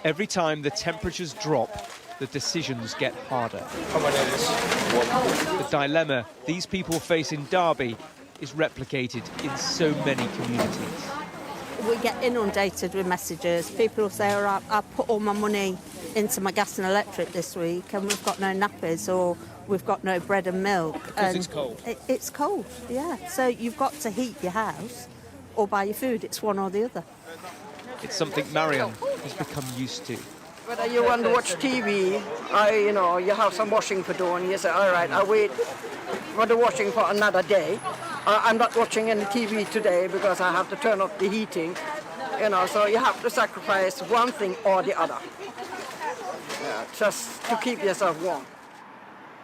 Every time the temperatures drop, the decisions get harder. The dilemma these people face in Derby is replicated in so many communities. We get inundated with messages. People will say, all right, I put all my money into my gas and electric this week and we've got no nappies or we've got no bread and milk. Because it's cold? It's cold, yeah. So you've got to heat your house or buy your food. It's one or the other. It's something Mariam has become used to. Whether you want to watch TV, you have some washing to do, and you say, all right, I'll wait for the washing for another day. I'm not watching any TV today because I have to turn off the heating, so you have to sacrifice one thing or the other, just to keep yourself warm.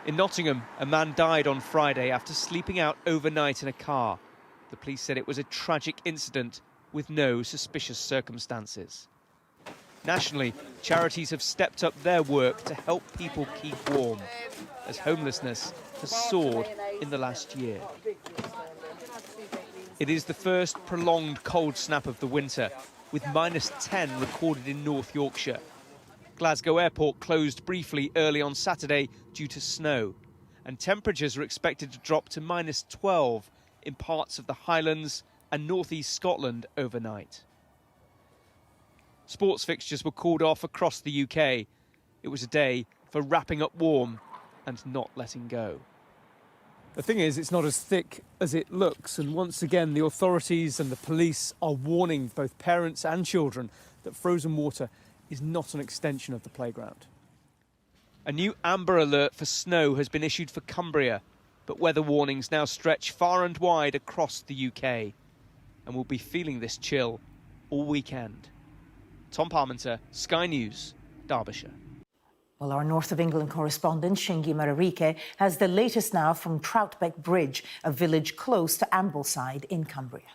In Nottingham, a man died on Friday after sleeping out overnight in a car. The police said it was a tragic incident with no suspicious circumstances. Nationally, charities have stepped up their work to help people keep warm, as homelessness has soared in the last year. It is the first prolonged cold snap of the winter, with -10 recorded in North Yorkshire. Glasgow Airport closed briefly early on Saturday due to snow, and temperatures are expected to drop to -12 in parts of the Highlands and northeast Scotland overnight. Sports fixtures were called off across the UK. It was a day for wrapping up warm and not letting go. The thing is, it's not as thick as it looks, and once again the authorities and the police are warning both parents and children that frozen water is not an extension of the playground. A new amber alert for snow has been issued for Cumbria, but weather warnings now stretch far and wide across the UK, and we'll be feeling this chill all weekend. Tom Parmenter, Sky News, Derbyshire. Well, our North of England correspondent, Shingi Mararike, has the latest now from Troutbeck Bridge, a village close to Ambleside in Cumbria.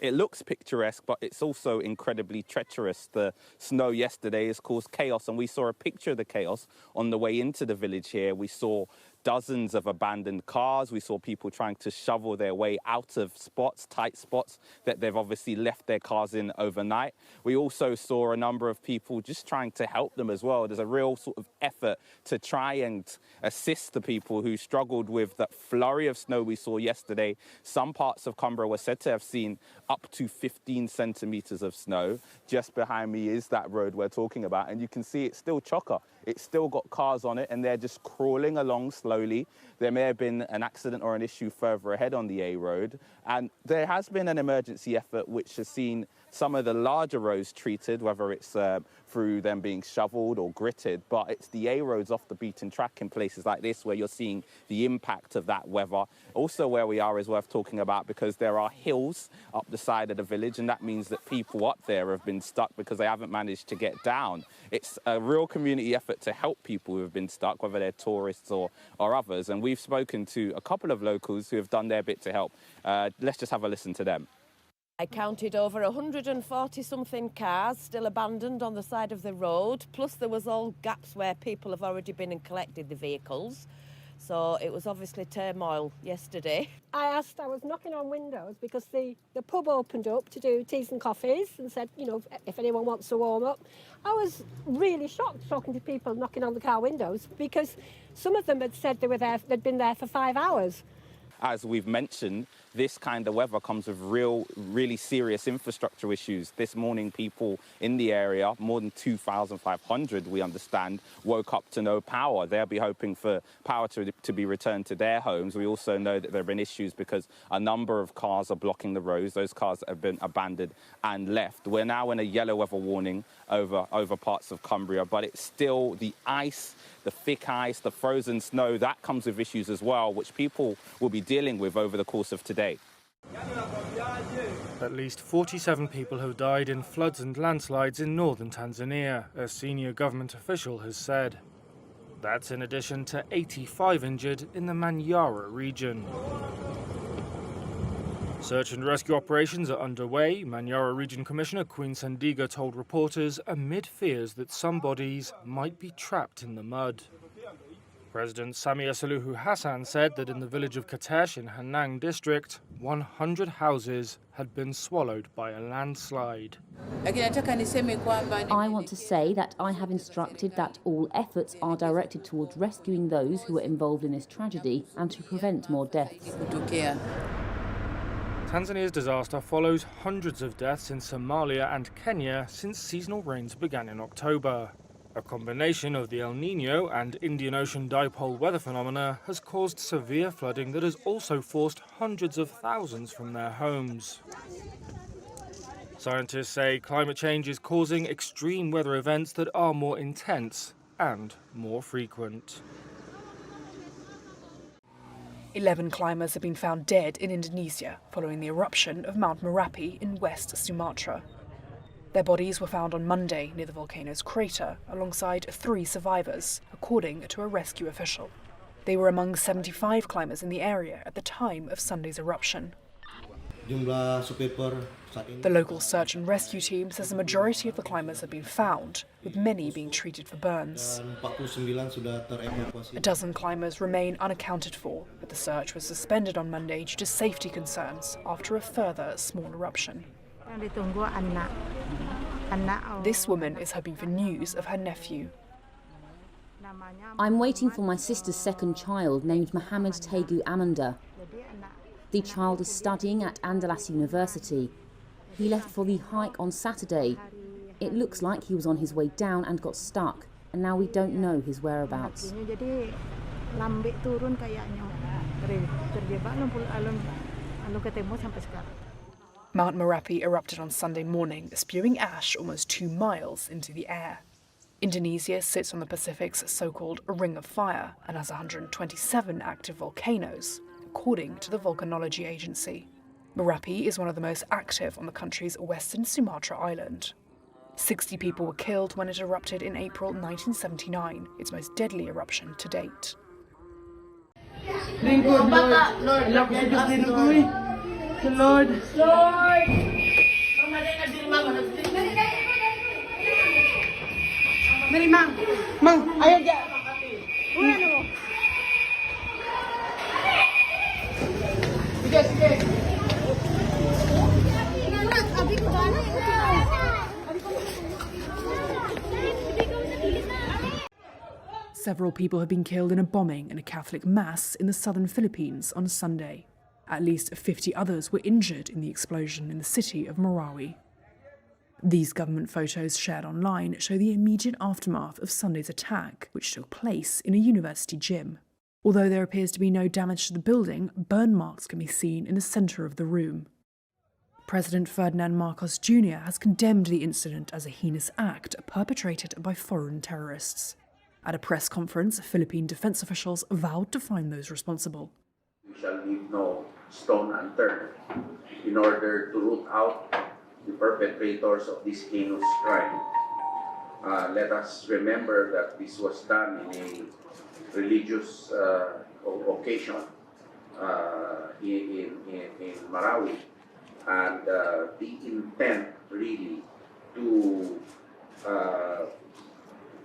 It looks picturesque, but it's also incredibly treacherous. The snow yesterday has caused chaos, and we saw a picture of the chaos on the way into the village here. We saw dozens of abandoned cars. We saw people trying to shovel their way out of spots, tight spots that they've obviously left their cars in overnight. We also saw a number of people just trying to help them as well. There's a real sort of effort to try and assist the people who struggled with that flurry of snow we saw yesterday. Some parts of Cumbria were said to have seen up to 15 centimetres of snow. Just behind me is that road we're talking about, and you can see it's still chocker. It's still got cars on it, and they're just crawling along slowly. There may have been an accident or an issue further ahead on the A road, and there has been an emergency effort which has seen some of the larger roads treated, whether it's through them being shoveled or gritted, but it's the A roads off the beaten track in places like this where you're seeing the impact of that weather. Also, where we are is worth talking about because there are hills up the side of the village, and that means that people up there have been stuck because they haven't managed to get down. It's a real community effort to help people who have been stuck, whether they're tourists or others, and we've spoken to a couple of locals who have done their bit to help. Let's just have a listen to them. I counted over 140-something cars still abandoned on the side of the road, plus there was all gaps where people have already been and collected the vehicles. So it was obviously turmoil yesterday. I was knocking on windows because the pub opened up to do teas and coffees and said, if anyone wants to warm up. I was really shocked talking to people knocking on the car windows because some of them had said they'd been there for 5 hours. As we've mentioned, this kind of weather comes with really serious infrastructure issues. This morning, people in the area, more than 2,500, we understand, woke up to no power. They'll be hoping for power to be returned to their homes. We also know that there have been issues because a number of cars are blocking the roads. Those cars have been abandoned and left. We're now in a yellow weather warning over parts of Cumbria, but it's still the ice, the thick ice, the frozen snow, that comes with issues as well, which people will be dealing with over the course of today. At least 47 people have died in floods and landslides in northern Tanzania, a senior government official has said. That's in addition to 85 injured in the Manyara region. Search and rescue operations are underway. Manyara Region Commissioner Queen Sandiga told reporters amid fears that some bodies might be trapped in the mud. President Samia Suluhu Hassan said that in the village of Katesh in Hanang district, 100 houses had been swallowed by a landslide. I want to say that I have instructed that all efforts are directed towards rescuing those who were involved in this tragedy and to prevent more deaths. Tanzania's disaster follows hundreds of deaths in Somalia and Kenya since seasonal rains began in October. A combination of the El Niño and Indian Ocean dipole weather phenomena has caused severe flooding that has also forced hundreds of thousands from their homes. Scientists say climate change is causing extreme weather events that are more intense and more frequent. 11 climbers have been found dead in Indonesia following the eruption of Mount Merapi in West Sumatra. Their bodies were found on Monday near the volcano's crater, alongside 3 survivors, according to a rescue official. They were among 75 climbers in the area at the time of Sunday's eruption. The local search and rescue team says the majority of the climbers have been found, with many being treated for burns. A dozen climbers remain unaccounted for, but the search was suspended on Monday due to safety concerns after a further small eruption. This woman is hoping for news of her nephew. I'm waiting for my sister's second child, named Mohammed Tegu Amanda. The child is studying at Andalas University. He left for the hike on Saturday. It looks like he was on his way down and got stuck, and now we don't know his whereabouts. Mount Merapi erupted on Sunday morning, spewing ash almost 2 miles into the air. Indonesia sits on the Pacific's so-called Ring of Fire and has 127 active volcanoes, according to the Volcanology Agency. Merapi is one of the most active on the country's western Sumatra island. 60 people were killed when it erupted in April 1979, its most deadly eruption to date. Several people have been killed in a bombing in a Catholic mass in the southern Philippines on Sunday. At least 50 others were injured in the explosion in the city of Marawi. These government photos shared online show the immediate aftermath of Sunday's attack, which took place in a university gym. Although there appears to be no damage to the building, burn marks can be seen in the centre of the room. President Ferdinand Marcos Jr. has condemned the incident as a heinous act perpetrated by foreign terrorists. At a press conference, Philippine defense officials vowed to find those responsible. We shall leave no stone unturned in order to root out the perpetrators of this heinous crime. Let us remember that this was done in a religious occasion in Marawi, and the intent really to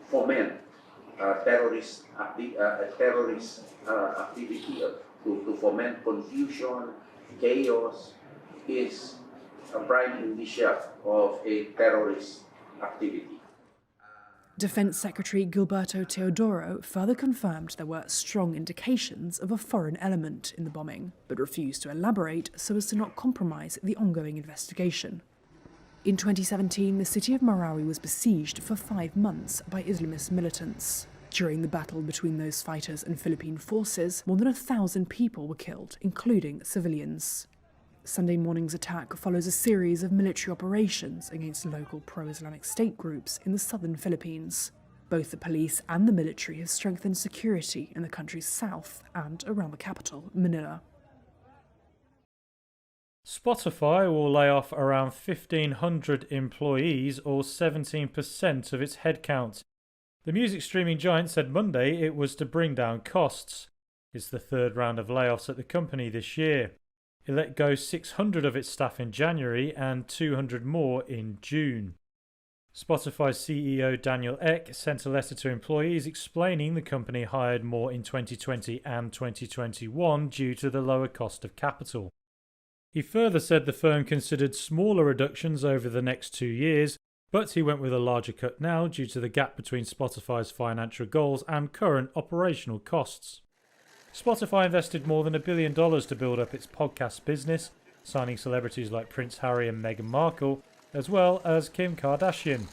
foment terrorist activity, to foment confusion, chaos, is a prime indicia of a terrorist activity. Defense Secretary Gilberto Teodoro further confirmed there were strong indications of a foreign element in the bombing, but refused to elaborate so as to not compromise the ongoing investigation. In 2017, the city of Marawi was besieged for 5 months by Islamist militants. During the battle between those fighters and Philippine forces, more than 1,000 people were killed, including civilians. Sunday morning's attack follows a series of military operations against local pro-Islamic state groups in the southern Philippines. Both the police and the military have strengthened security in the country's south and around the capital, Manila. Spotify will lay off around 1,500 employees, or 17% of its headcount. The music streaming giant said Monday it was to bring down costs. It's the third round of layoffs at the company this year. It let go 600 of its staff in January and 200 more in June. Spotify CEO Daniel Ek sent a letter to employees explaining the company hired more in 2020 and 2021 due to the lower cost of capital. He further said the firm considered smaller reductions over the next 2 years, but he went with a larger cut now due to the gap between Spotify's financial goals and current operational costs. Spotify invested more than $1 billion to build up its podcast business, signing celebrities like Prince Harry and Meghan Markle, as well as Kim Kardashian.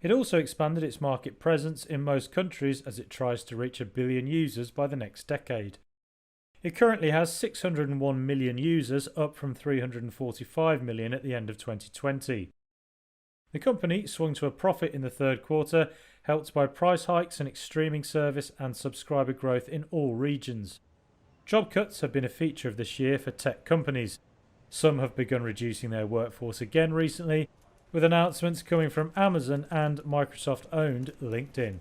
It also expanded its market presence in most countries as it tries to reach 1 billion users by the next decade. It currently has 601 million users, up from 345 million at the end of 2020. The company swung to a profit in the third quarter, helped by price hikes and its streaming service and subscriber growth in all regions. Job cuts have been a feature of this year for tech companies. Some have begun reducing their workforce again recently, with announcements coming from Amazon and Microsoft-owned LinkedIn.